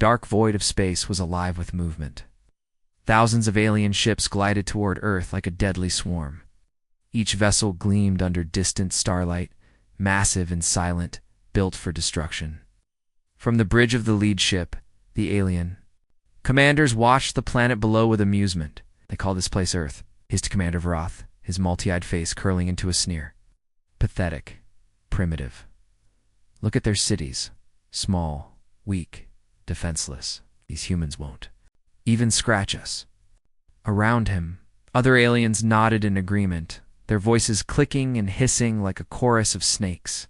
dark void of space was alive with movement. Thousands of alien ships glided toward Earth like a deadly swarm. Each vessel gleamed under distant starlight, massive and silent, built for destruction. From the bridge of the lead ship, the alien commanders watched the planet below with amusement. They called this place Earth, hissed Commander Vroth, his multi-eyed face curling into a sneer. Pathetic. Primitive. Look at their cities. Small, weak, defenseless. These humans won't even scratch us. Around him, other aliens nodded in agreement, their voices clicking and hissing like a chorus of snakes.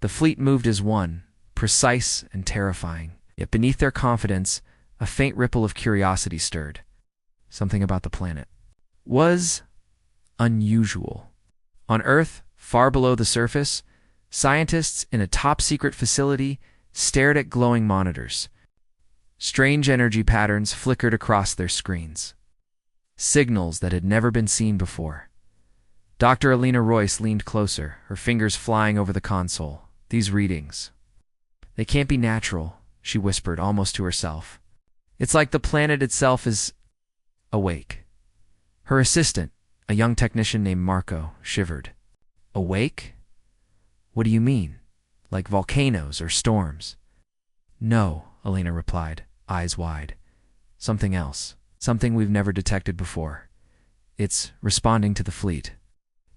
The fleet moved as one, precise and terrifying. Yet beneath their confidence, a faint ripple of curiosity stirred. Something about the planet was unusual. On Earth, far below the surface, scientists in a top-secret facility stared at glowing monitors. Strange energy patterns flickered across their screens. Signals that had never been seen before. Dr. Alina Royce leaned closer, her fingers flying over the console. These readings. They can't be natural, she whispered almost to herself. It's like the planet itself is awake. Her assistant, a young technician named Marco, shivered. Awake? What do you mean? Like volcanoes or storms? No, Alina replied, eyes wide. Something else. Something we've never detected before. It's responding to the fleet.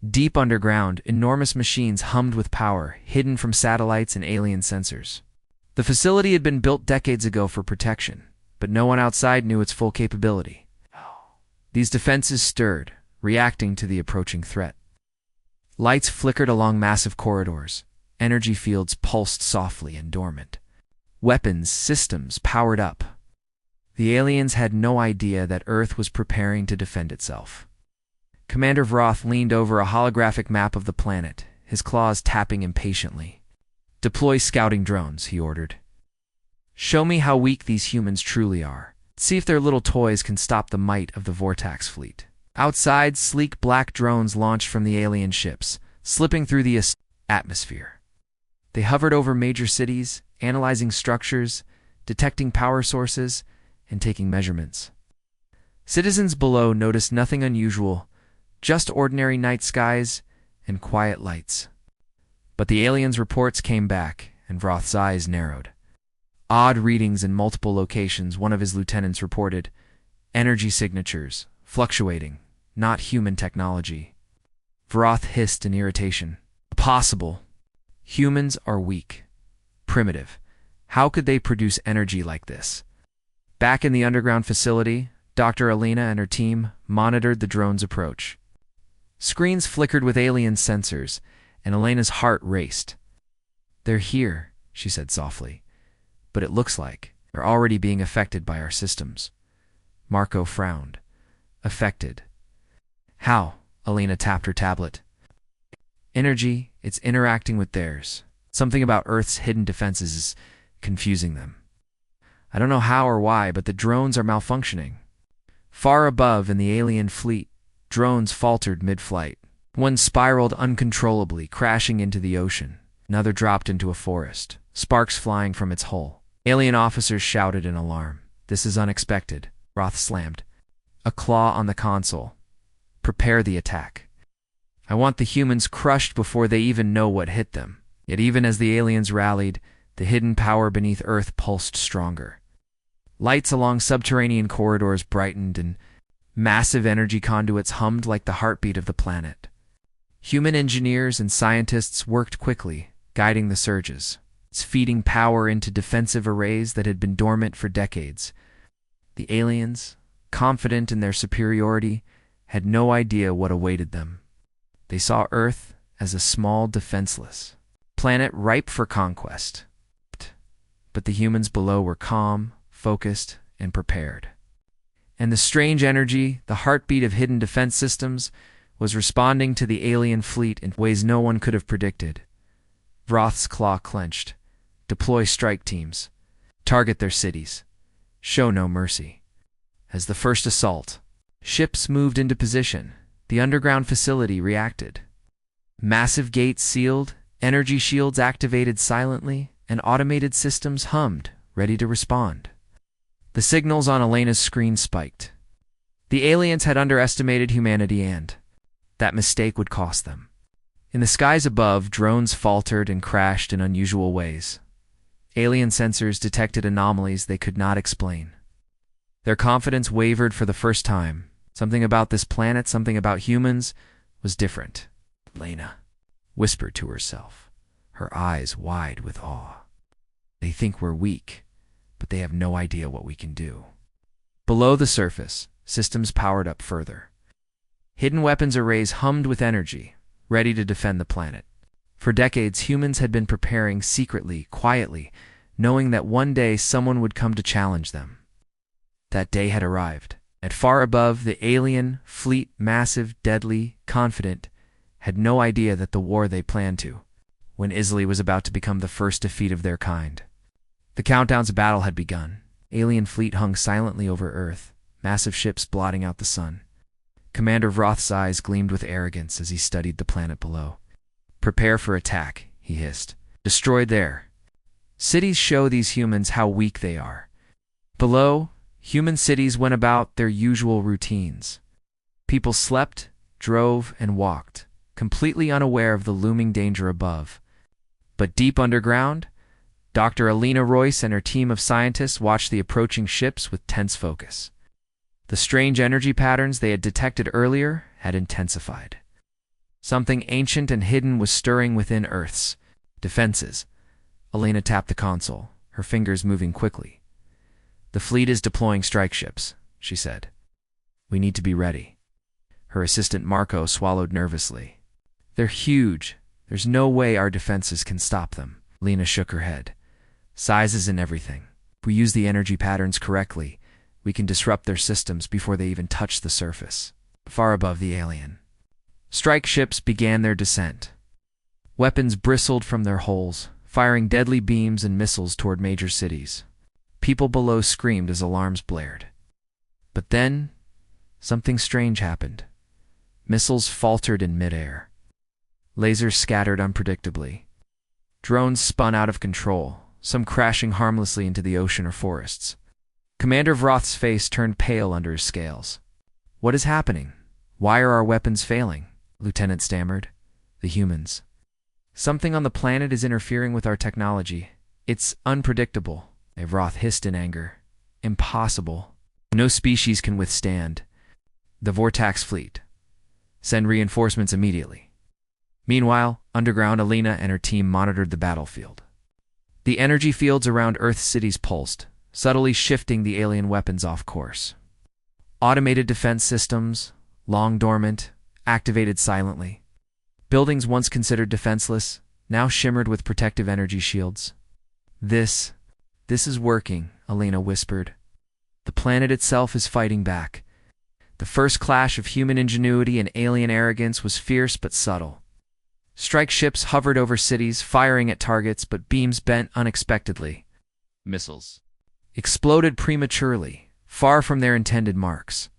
Deep underground, enormous machines hummed with power, hidden from satellites and alien sensors. The facility had been built decades ago for protection, but no one outside knew its full capability. These defenses stirred, reacting to the approaching threat. Lights flickered along massive corridors. Energy fields pulsed softly and dormant. Weapons, systems powered up. The aliens had no idea that Earth was preparing to defend itself. Commander Vroth leaned over a holographic map of the planet, his claws tapping impatiently. Deploy scouting drones, he ordered. Show me how weak these humans truly are. See if their little toys can stop the might of the Vortax fleet. Outside, sleek black drones launched from the alien ships, slipping through the atmosphere. They hovered over major cities, analyzing structures, detecting power sources, and taking measurements. Citizens below noticed nothing unusual, just ordinary night skies and quiet lights. But the aliens' reports came back, and Vroth's eyes narrowed. Odd readings in multiple locations, one of his lieutenants reported. Energy signatures, fluctuating, not human technology. Vroth hissed in irritation. Impossible. Humans are weak, primitive. How could they produce energy like this? Back in the underground facility, Dr. Alina and her team monitored the drone's approach. Screens flickered with alien sensors, and Elena's heart raced. They're here, she said softly, but it looks like they're already being affected by our systems. Marco frowned. Affected. How? Alina tapped her tablet. Energy, it's interacting with theirs. Something about Earth's hidden defenses is confusing them. I don't know how or why, but the drones are malfunctioning. Far above in the alien fleet, drones faltered mid-flight. One spiraled uncontrollably, crashing into the ocean. Another dropped into a forest, sparks flying from its hull. Alien officers shouted in alarm. This is unexpected. Roth slammed. A claw on the console. Prepare the attack. I want the humans crushed before they even know what hit them. Yet even as the aliens rallied, the hidden power beneath Earth pulsed stronger. Lights along subterranean corridors brightened, and massive energy conduits hummed like the heartbeat of the planet. Human engineers and scientists worked quickly, guiding the surges, feeding power into defensive arrays that had been dormant for decades. The aliens, confident in their superiority, had no idea what awaited them. They saw Earth as a small, defenseless planet ripe for conquest. But the humans below were calm, focused, and prepared. And the strange energy, the heartbeat of hidden defense systems, was responding to the alien fleet in ways no one could have predicted. Vroth's claw clenched. Deploy strike teams. Target their cities. Show no mercy. As the first assault, ships moved into position. The underground facility reacted. Massive gates sealed, energy shields activated silently, and automated systems hummed, ready to respond. The signals on Elena's screen spiked. The aliens had underestimated humanity, and that mistake would cost them. In the skies above, drones faltered and crashed in unusual ways. Alien sensors detected anomalies they could not explain. Their confidence wavered for the first time. Something about this planet, something about humans, was different. Elena whispered to herself, her eyes wide with awe. They think we're weak, but they have no idea what we can do. Below the surface, systems powered up further. Hidden weapons arrays hummed with energy, ready to defend the planet. For decades, humans had been preparing secretly, quietly, knowing that one day someone would come to challenge them. That day had arrived. And far above, the alien fleet, massive, deadly, confident, had no idea that the war they planned to, when Isley was about to become the first defeat of their kind. The countdown to battle had begun. Alien fleet hung silently over Earth, massive ships blotting out the sun. Commander Vroth's eyes gleamed with arrogance as he studied the planet below. "Prepare for attack," he hissed. "Destroy there. Cities show these humans how weak they are." Below, human cities went about their usual routines. People slept, drove, and walked, completely unaware of the looming danger above. But deep underground, Dr. Alina Royce and her team of scientists watched the approaching ships with tense focus. The strange energy patterns they had detected earlier had intensified. Something ancient and hidden was stirring within Earth's defenses. Alina tapped the console, her fingers moving quickly. "The fleet is deploying strike ships," she said. "We need to be ready." Her assistant Marco swallowed nervously. "They're huge. There's no way our defenses can stop them." Lena shook her head. "Size isn't everything. If we use the energy patterns correctly, we can disrupt their systems before they even touch the surface." Far above the alien strike ships began their descent. Weapons bristled from their hulls, firing deadly beams and missiles toward major cities. People below screamed as alarms blared. But then, something strange happened. Missiles faltered in midair. Lasers scattered unpredictably. Drones spun out of control, some crashing harmlessly into the ocean or forests. Commander Vroth's face turned pale under his scales. "What is happening? Why are our weapons failing?" Lieutenant stammered. "The humans. Something on the planet is interfering with our technology. It's unpredictable." Vroth hissed in anger. "Impossible. No species can withstand the Vortax fleet. Send reinforcements immediately." Meanwhile, underground, Alina and her team monitored the battlefield. The energy fields around Earth's cities pulsed, subtly shifting the alien weapons off course. Automated defense systems, long dormant, activated silently. Buildings once considered defenseless, now shimmered with protective energy shields. This is working," Alina whispered. "The planet itself is fighting back." The first clash of human ingenuity and alien arrogance was fierce but subtle. Strike ships hovered over cities, firing at targets, but beams bent unexpectedly. Missiles exploded prematurely, far from their intended marks.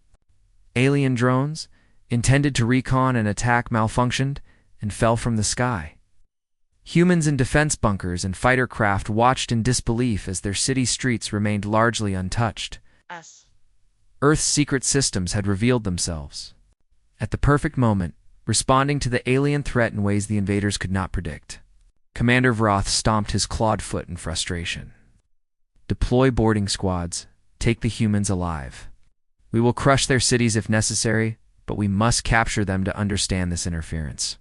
Alien drones, intended to recon and attack, malfunctioned and fell from the sky. Humans in defense bunkers and fighter craft watched in disbelief as their city streets remained largely untouched. Earth's secret systems had revealed themselves, at the perfect moment, responding to the alien threat in ways the invaders could not predict. Commander Vroth stomped his clawed foot in frustration. "Deploy boarding squads. Take the humans alive. We will crush their cities if necessary, but we must capture them to understand this interference."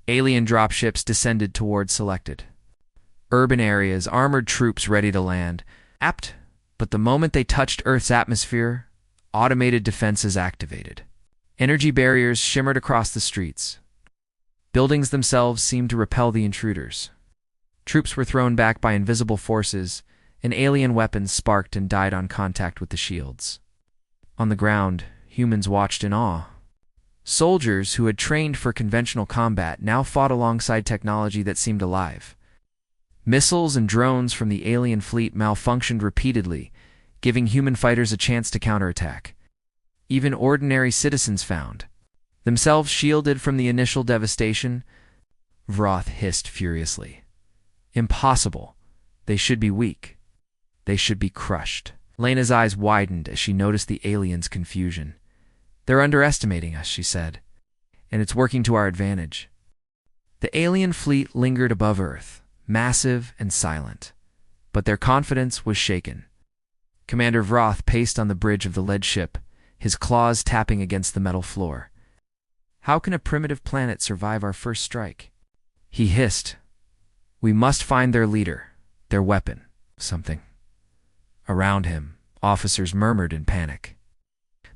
Alien dropships descended toward selected urban areas, armored troops ready to land. But the moment they touched Earth's atmosphere, automated defenses activated. Energy barriers shimmered across the streets. Buildings themselves seemed to repel the intruders. Troops were thrown back by invisible forces, and alien weapons sparked and died on contact with the shields. On the ground, humans watched in awe. Soldiers who had trained for conventional combat now fought alongside technology that seemed alive. Missiles and drones from the alien fleet malfunctioned repeatedly, giving human fighters a chance to counterattack. Even ordinary citizens found themselves shielded from the initial devastation. Vroth hissed furiously. "Impossible. They should be weak. They should be crushed. Lena's eyes widened as she noticed the aliens' confusion. They're underestimating us, she said, and it's working to our advantage. The alien fleet lingered above Earth, massive and silent, but their confidence was shaken. Commander Vroth paced on the bridge of the lead ship, his claws tapping against the metal floor. How can a primitive planet survive our first strike? He hissed. We must find their leader, their weapon, something. Around him, officers murmured in panic.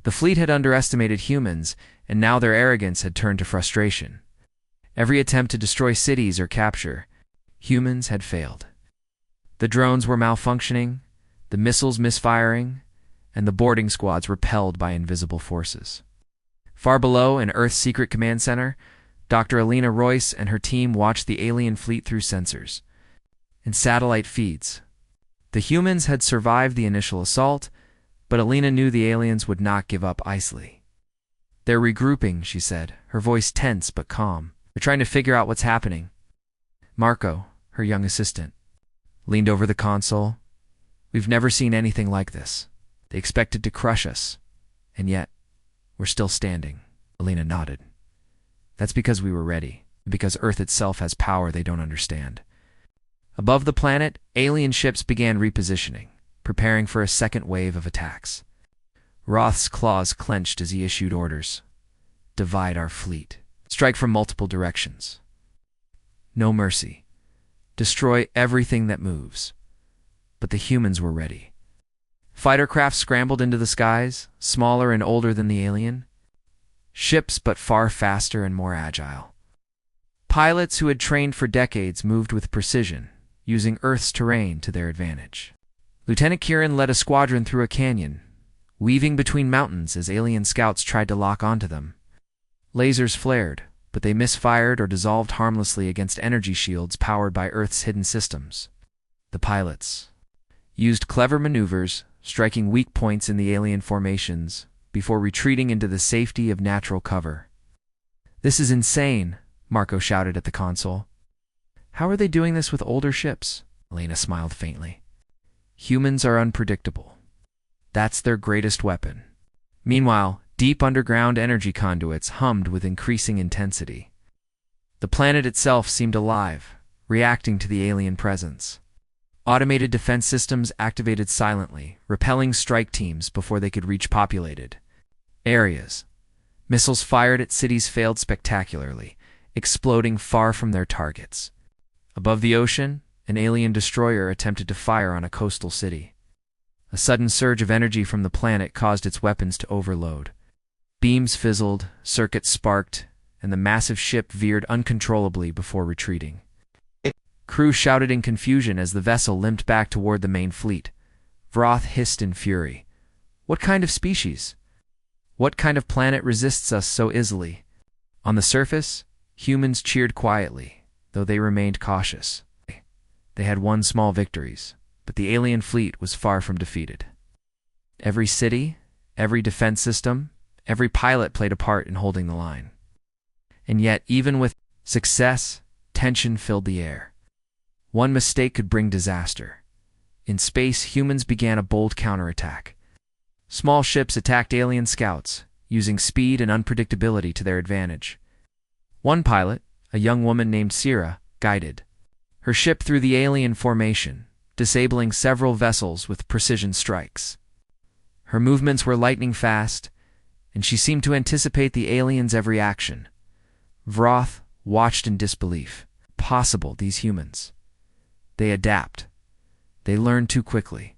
The fleet had underestimated humans, and now their arrogance had turned to frustration. Every attempt to destroy cities or capture humans had failed. The drones were malfunctioning, the missiles misfiring, and the boarding squads repelled by invisible forces. Far below, in Earth's secret command center, Dr. Alina Royce and her team watched the alien fleet through sensors and satellite feeds. The humans had survived the initial assault, but Alina knew the aliens would not give up easily. They're regrouping, she said, her voice tense but calm. They're trying to figure out what's happening. Marco, her young assistant, leaned over the console. We've never seen anything like this. They expected to crush us, and yet we're still standing. Alina nodded. That's because we were ready, because Earth itself has power they don't understand. Above the planet, alien ships began repositioning, preparing for a second wave of attacks. Roth's claws clenched as he issued orders. Divide our fleet. Strike from multiple directions. No mercy. Destroy everything that moves. But the humans were ready. Fighter craft scrambled into the skies, smaller and older than the alien. Ships, but far faster and more agile. Pilots who had trained for decades moved with precision, using Earth's terrain to their advantage. Lieutenant Kieran led a squadron through a canyon, weaving between mountains as alien scouts tried to lock onto them. Lasers flared, but they misfired or dissolved harmlessly against energy shields powered by Earth's hidden systems. The pilots used clever maneuvers, striking weak points in the alien formations before retreating into the safety of natural cover. This is insane, Marco shouted at the console. How are they doing this with older ships? Elena smiled faintly. Humans are unpredictable. That's their greatest weapon. Meanwhile, deep underground energy conduits hummed with increasing intensity. The planet itself seemed alive, reacting to the alien presence. Automated defense systems activated silently, repelling strike teams before they could reach populated areas. Missiles fired at cities failed spectacularly, exploding far from their targets. Above the ocean, an alien destroyer attempted to fire on a coastal city. A sudden surge of energy from the planet caused its weapons to overload. Beams fizzled, circuits sparked, and the massive ship veered uncontrollably before retreating. Crew shouted in confusion as the vessel limped back toward the main fleet. Vroth hissed in fury. What kind of species? What kind of planet resists us so easily? On the surface, humans cheered quietly, though they remained cautious. They had won small victories, but the alien fleet was far from defeated. Every city, every defense system, every pilot played a part in holding the line. And yet, even with success, tension filled the air. One mistake could bring disaster. In space, humans began a bold counterattack. Small ships attacked alien scouts, using speed and unpredictability to their advantage. One pilot, a young woman named Sierra, guided her ship through the alien formation, disabling several vessels with precision strikes. Her movements were lightning fast, and she seemed to anticipate the aliens' every action. Vroth watched in disbelief. Possible, these humans. They adapt. They learn too quickly.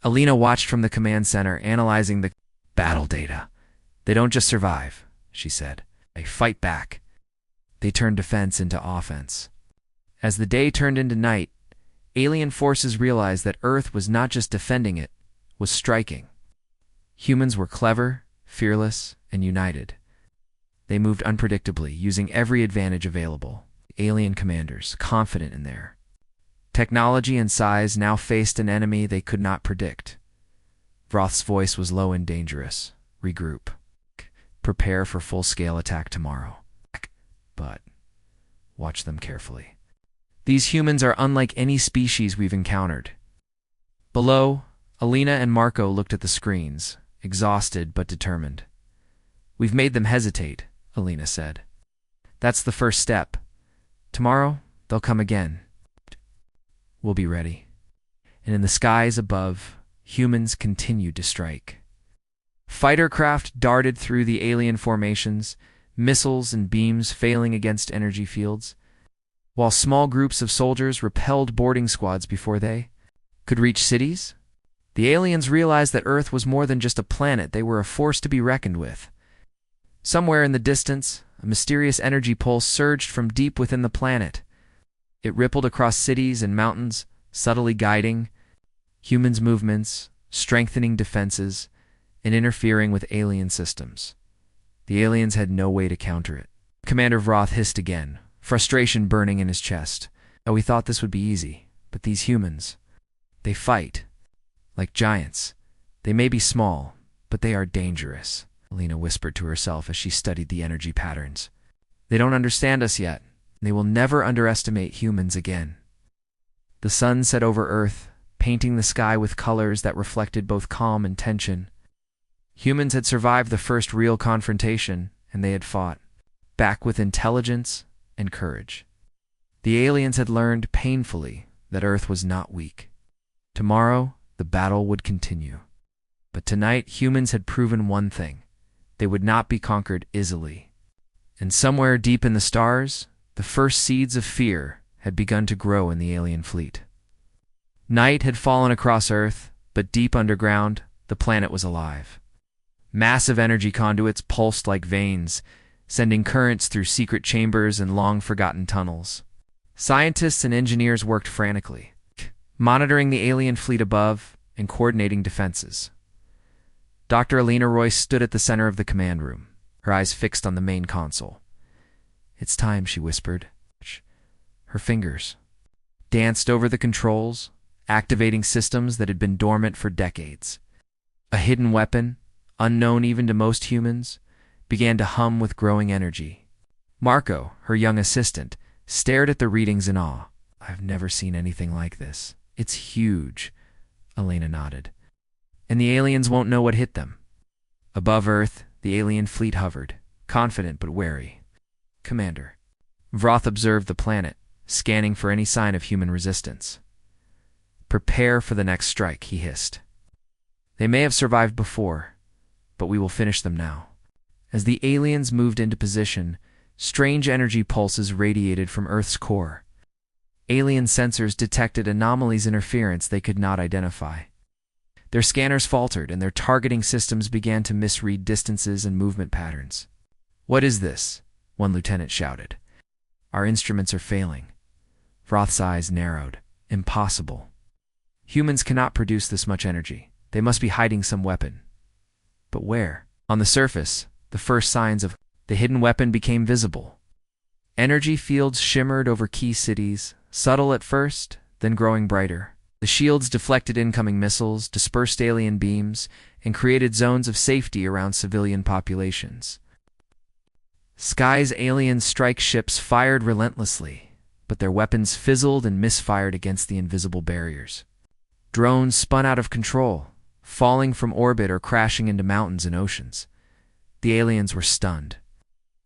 Alina watched from the command center, analyzing the battle data. They don't just survive, she said. They fight back. They turn defense into offense. As the day turned into night, alien forces realized that Earth was not just defending it, was striking. Humans were clever, fearless, and united. They moved unpredictably, using every advantage available. Alien commanders, confident in their technology and size, now faced an enemy they could not predict. Vroth's voice was low and dangerous. Regroup. Prepare for full-scale attack tomorrow. But watch them carefully. These humans are unlike any species we've encountered. Below, Alina and Marco looked at the screens, exhausted but determined. "We've made them hesitate," Alina said. "That's the first step. Tomorrow, they'll come again. We'll be ready." And in the skies above, humans continued to strike. Fighter craft darted through the alien formations, missiles and beams failing against energy fields, while small groups of soldiers repelled boarding squads before they could reach cities. The aliens realized that Earth was more than just a planet. They were a force to be reckoned with. Somewhere in the distance, a mysterious energy pulse surged from deep within the planet. It rippled across cities and mountains, subtly guiding humans' movements, strengthening defenses, and interfering with alien systems. The aliens had no way to counter it. Commander Vroth hissed again, frustration burning in his chest. "Oh, we thought this would be easy, but these humans, they fight like giants. They may be small, but they are dangerous," Alina whispered to herself as she studied the energy patterns. "They don't understand us yet. They will never underestimate humans again." The sun set over Earth, painting the sky with colors that reflected both calm and tension. Humans had survived the first real confrontation, and they had fought back with intelligence and courage. The aliens had learned painfully that Earth was not weak. Tomorrow, the battle would continue. But tonight, humans had proven one thing: they would not be conquered easily. And somewhere deep in the stars, the first seeds of fear had begun to grow in the alien fleet. Night had fallen across Earth, but deep underground, the planet was alive. Massive energy conduits pulsed like veins, sending currents through secret chambers and long-forgotten tunnels. Scientists and engineers worked frantically, monitoring the alien fleet above and coordinating defenses. Dr. Alina Royce stood at the center of the command room, her eyes fixed on the main console. "It's time," she whispered. Her fingers danced over the controls, activating systems that had been dormant for decades. A hidden weapon, unknown even to most humans, began to hum with growing energy. Marco, her young assistant, stared at the readings in awe. "I've never seen anything like this. It's huge," Alina nodded. "And the aliens won't know what hit them." Above Earth, the alien fleet hovered, confident but wary. "Commander." Vroth observed the planet, scanning for any sign of human resistance. "Prepare for the next strike," he hissed. "They may have survived before, but we will finish them now." As the aliens moved into position, strange energy pulses radiated from Earth's core. Alien sensors detected anomalies interference they could not identify. Their scanners faltered, and their targeting systems began to misread distances and movement patterns. "What is this?" one lieutenant shouted. "Our instruments are failing." Vroth's eyes narrowed. "Impossible. Humans cannot produce this much energy. They must be hiding some weapon." But where? On the surface, the first signs of the hidden weapon became visible. Energy fields shimmered over key cities, subtle at first, then growing brighter. The shields deflected incoming missiles, dispersed alien beams, and created zones of safety around civilian populations. Sky's alien strike ships fired relentlessly, but their weapons fizzled and misfired against the invisible barriers. Drones spun out of control, falling from orbit or crashing into mountains and oceans. The aliens were stunned.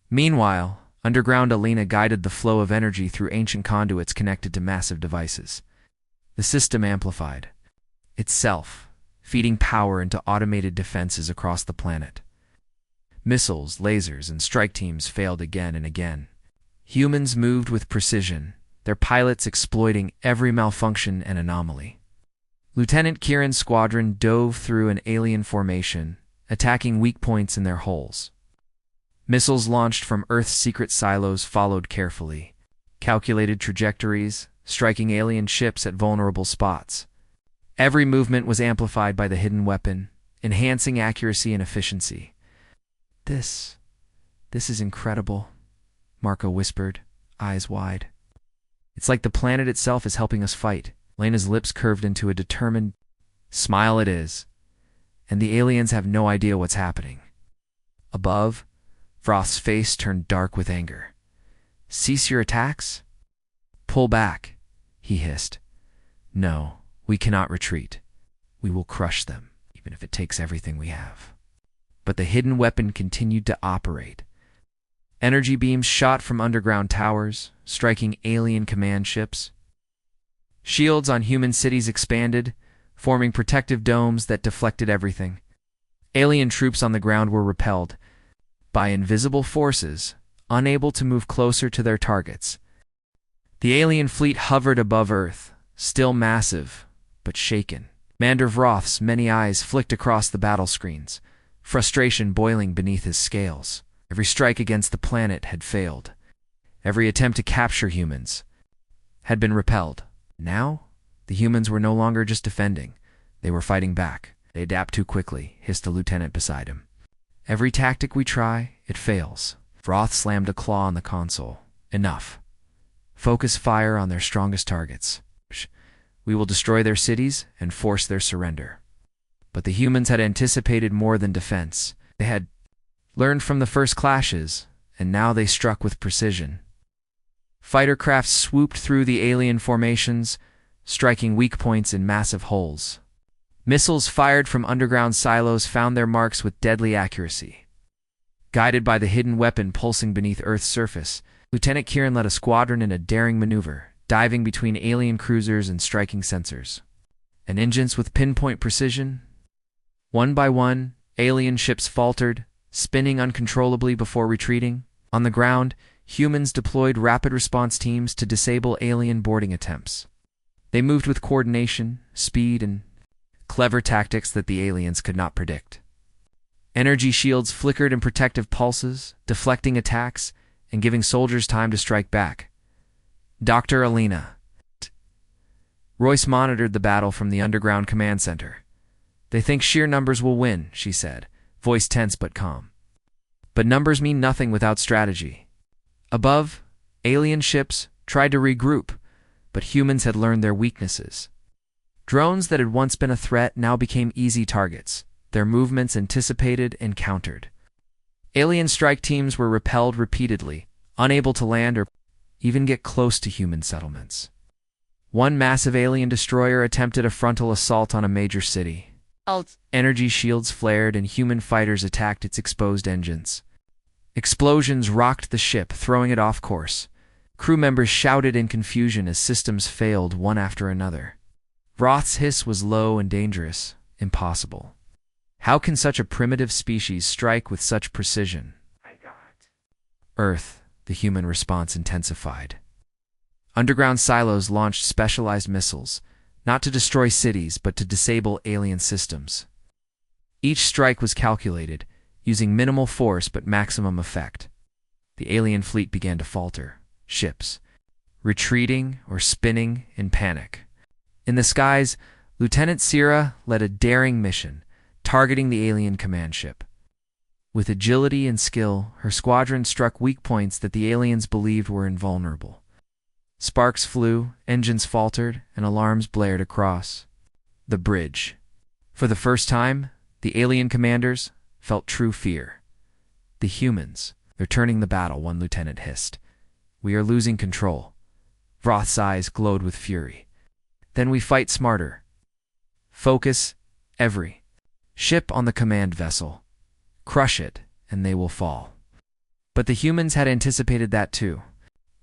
Meanwhile, underground Alina guided the flow of energy through ancient conduits connected to massive devices. The system amplified itself, feeding power into automated defenses across the planet. Missiles, lasers, and strike teams failed again and again. Humans moved with precision, their pilots exploiting every malfunction and anomaly. Lieutenant Kieran's squadron dove through an alien formation, attacking weak points in their hulls. Missiles launched from Earth's secret silos followed carefully, calculated trajectories, striking alien ships at vulnerable spots. Every movement was amplified by the hidden weapon, enhancing accuracy and efficiency. This is incredible," Marco whispered, eyes wide. "It's like the planet itself is helping us fight." Lena's lips curved into a determined smile. "It is. And the aliens have no idea what's happening." Above, Vroth's face turned dark with anger. "Cease your attacks? Pull back," he hissed. "No, we cannot retreat. We will crush them, even if it takes everything we have. But the hidden weapon continued to operate. Energy beams shot from underground towers, striking alien command ships. Shields on human cities expanded, forming protective domes that deflected everything. Alien troops on the ground were repelled by invisible forces, unable to move closer to their targets. The alien fleet hovered above Earth, still massive, but shaken. Commander Vroth's many eyes flicked across the battle screens, frustration boiling beneath his scales. Every strike against the planet had failed. Every attempt to capture humans had been repelled. Now, the humans were no longer just defending. They were fighting back. They adapt too quickly, hissed the lieutenant beside him. Every tactic we try, it fails. Vroth slammed a claw on the console. Enough. Focus fire on their strongest targets. We will destroy their cities and force their surrender. But the humans had anticipated more than defense. They had learned from the first clashes, and now they struck with precision. Fighter crafts swooped through the alien formations, striking weak points in massive holes. Missiles fired from underground silos found their marks with deadly accuracy. Guided by the hidden weapon pulsing beneath Earth's surface, Lieutenant Kieran led a squadron in a daring maneuver, diving between alien cruisers and striking sensors. And engines with pinpoint precision. One by one, alien ships faltered, spinning uncontrollably before retreating. On the ground, humans deployed rapid response teams to disable alien boarding attempts. They moved with coordination, speed, and clever tactics that the aliens could not predict. Energy shields flickered in protective pulses, deflecting attacks and giving soldiers time to strike back. Dr. Alina. Royce monitored the battle from the underground command center. They think sheer numbers will win, she said, voice tense but calm. But numbers mean nothing without strategy. Above, alien ships tried to regroup, but humans had learned their weaknesses. Drones that had once been a threat now became easy targets, their movements anticipated and countered. Alien strike teams were repelled repeatedly, unable to land or even get close to human settlements. One massive alien destroyer attempted a frontal assault on a major city. Energy shields flared and human fighters attacked its exposed engines. Explosions rocked the ship, throwing it off course. Crew members shouted in confusion as systems failed one after another. Vroth's hiss was low and dangerous, impossible. How can such a primitive species strike with such precision? Earth, the human response intensified. Underground silos launched specialized missiles, not to destroy cities but to disable alien systems. Each strike was calculated, using minimal force but maximum effect. The alien fleet began to falter, ships retreating or spinning in panic. In the skies, Lieutenant Sierra led a daring mission, targeting the alien command ship. With agility and skill, her squadron struck weak points that the aliens believed were invulnerable. Sparks flew, engines faltered, and alarms blared across the bridge. For the first time, the alien commanders felt true fear. The humans, they're turning the battle, one lieutenant hissed. We are losing control. Vroth's eyes glowed with fury. Then we fight smarter. Focus every ship on the command vessel. Crush it, and they will fall. But the humans had anticipated that too.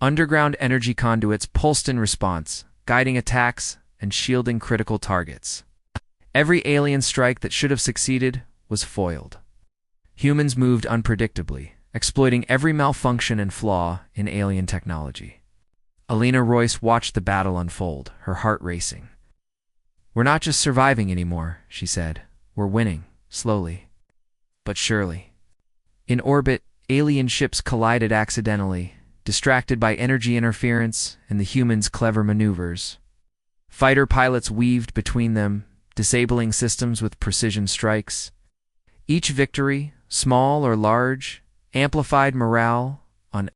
Underground energy conduits pulsed in response, guiding attacks and shielding critical targets. Every alien strike that should have succeeded was foiled. Humans moved unpredictably, exploiting every malfunction and flaw in alien technology. Alina Royce watched the battle unfold, her heart racing. We're not just surviving anymore, she said. We're winning, slowly, but surely. In orbit, alien ships collided accidentally, distracted by energy interference and the humans' clever maneuvers. Fighter pilots weaved between them, disabling systems with precision strikes. Each victory, small or large, amplified morale. On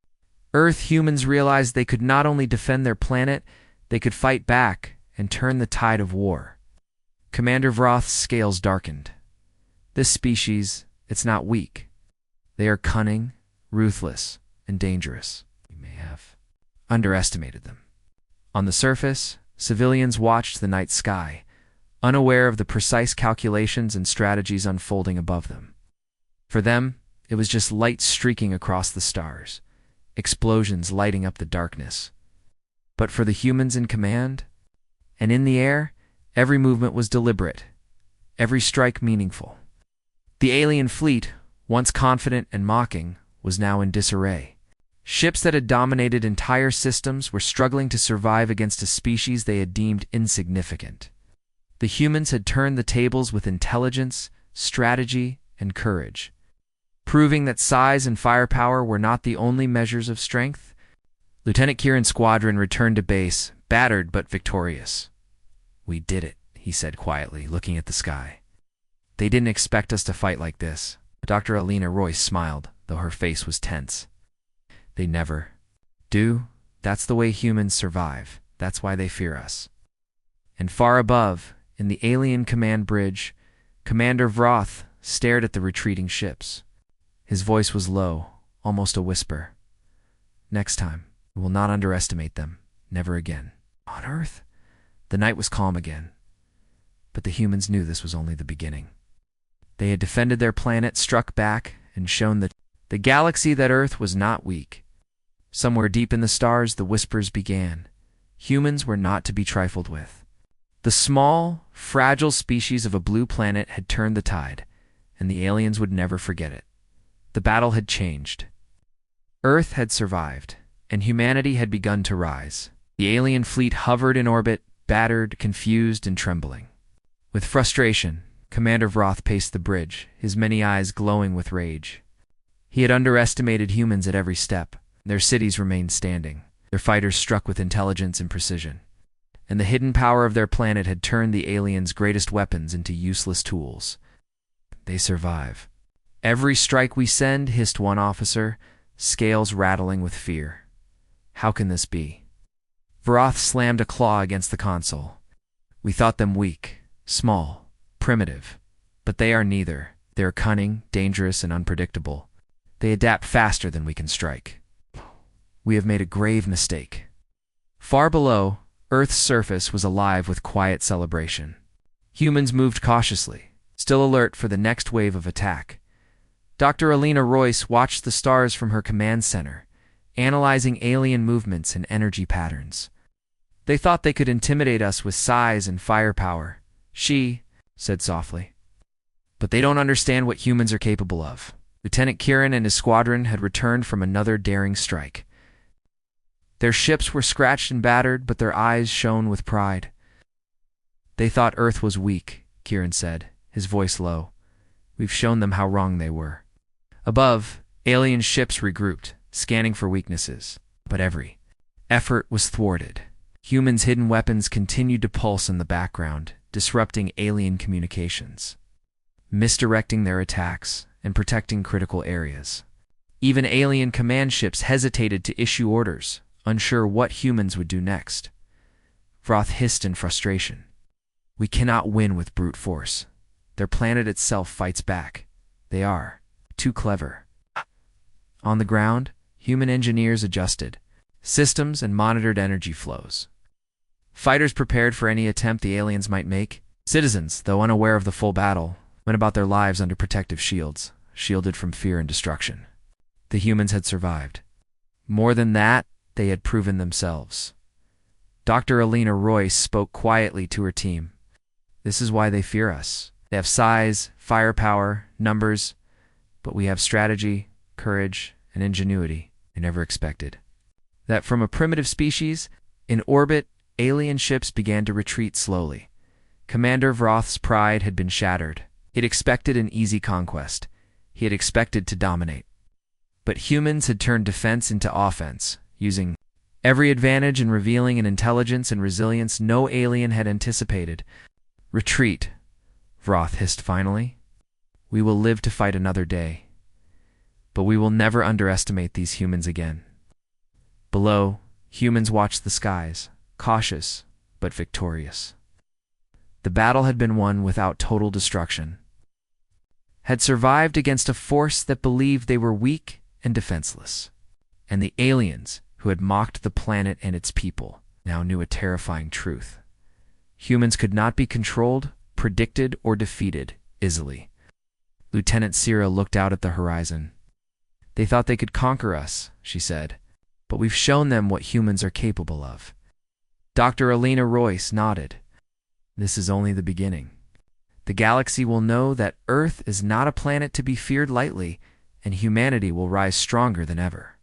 Earth, humans realized they could not only defend their planet, they could fight back and turn the tide of war. Commander Vroth's scales darkened. This species, it's not weak. They are cunning, ruthless, and dangerous. We may have underestimated them. On the surface, civilians watched the night sky, unaware of the precise calculations and strategies unfolding above them. For them, it was just light streaking across the stars, explosions lighting up the darkness. But for the humans in command, and in the air, every movement was deliberate, every strike meaningful. The alien fleet, once confident and mocking, was now in disarray. Ships that had dominated entire systems were struggling to survive against a species they had deemed insignificant. The humans had turned the tables with intelligence, strategy, and courage, proving that size and firepower were not the only measures of strength. Lieutenant Kieran's squadron returned to base, battered but victorious. "We did it," he said quietly, looking at the sky. "They didn't expect us to fight like this." Dr. Alina Royce smiled, though her face was tense. "They never do. That's the way humans survive. That's why they fear us." And far above, in the alien command bridge, Commander Vroth stared at the retreating ships. His voice was low, almost a whisper. "Next time, we will not underestimate them. Never again." On Earth, the night was calm again. But the humans knew this was only the beginning. They had defended their planet, struck back, and shown the galaxy that Earth was not weak. Somewhere deep in the stars, the whispers began. Humans were not to be trifled with. The small, fragile species of a blue planet had turned the tide, and the aliens would never forget it. The battle had changed. Earth had survived, and humanity had begun to rise. The alien fleet hovered in orbit, battered, confused, and trembling. With frustration, Commander Vroth paced the bridge, his many eyes glowing with rage. He had underestimated humans at every step. Their cities remained standing, their fighters struck with intelligence and precision. And the hidden power of their planet had turned the aliens' greatest weapons into useless tools. "They survive. Every strike we send," hissed one officer, scales rattling with fear. "How can this be?" Vroth slammed a claw against the console. "We thought them weak, small, primitive. But they are neither. They are cunning, dangerous, and unpredictable. They adapt faster than we can strike. We have made a grave mistake." Far below, Earth's surface was alive with quiet celebration. Humans moved cautiously, still alert for the next wave of attack. Dr. Alina Royce watched the stars from her command center, analyzing alien movements and energy patterns. "They thought they could intimidate us with size and firepower," she said softly. "But they don't understand what humans are capable of." Lieutenant Kieran and his squadron had returned from another daring strike. Their ships were scratched and battered, but their eyes shone with pride. "They thought Earth was weak," Kieran said, his voice low. "We've shown them how wrong they were." Above, alien ships regrouped, scanning for weaknesses. But every effort was thwarted. Humans' hidden weapons continued to pulse in the background, disrupting alien communications, misdirecting their attacks, and protecting critical areas. Even alien command ships hesitated to issue orders, unsure what humans would do next. Vroth hissed in frustration. "We cannot win with brute force. Their planet itself fights back. They are too clever." On the ground, human engineers adjusted systems and monitored energy flows. Fighters prepared for any attempt the aliens might make. Citizens, though unaware of the full battle, went about their lives under protective shields, shielded from fear and destruction. The humans had survived. More than that, they had proven themselves. Dr. Alina Royce spoke quietly to her team. "This is why they fear us. They have size, firepower, numbers, but we have strategy, courage, and ingenuity they never expected." That from a primitive species, in orbit, alien ships began to retreat slowly. Commander Vroth's pride had been shattered. He had expected an easy conquest. He had expected to dominate. But humans had turned defense into offense, using every advantage and revealing an intelligence and resilience no alien had anticipated. "Retreat," Vroth hissed finally. "We will live to fight another day. But we will never underestimate these humans again." Below, humans watched the skies, cautious but victorious. The battle had been won without total destruction, had survived against a force that believed they were weak and defenseless. And the aliens, who had mocked the planet and its people, now knew a terrifying truth. Humans could not be controlled, predicted, or defeated easily. Lieutenant Sierra looked out at the horizon. They thought they could conquer us, she said, but we've shown them what humans are capable of. Dr. Alina Royce nodded. This is only the beginning. The galaxy will know that Earth is not a planet to be feared lightly, and humanity will rise stronger than ever.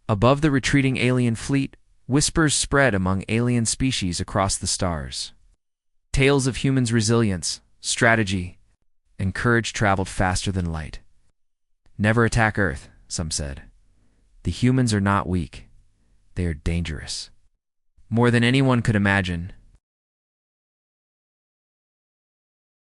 Above the retreating alien fleet, whispers spread among alien species across the stars. Tales of humans' resilience, strategy, and courage traveled faster than light. Never attack Earth, some said. The humans are not weak. They are dangerous. More than anyone could imagine,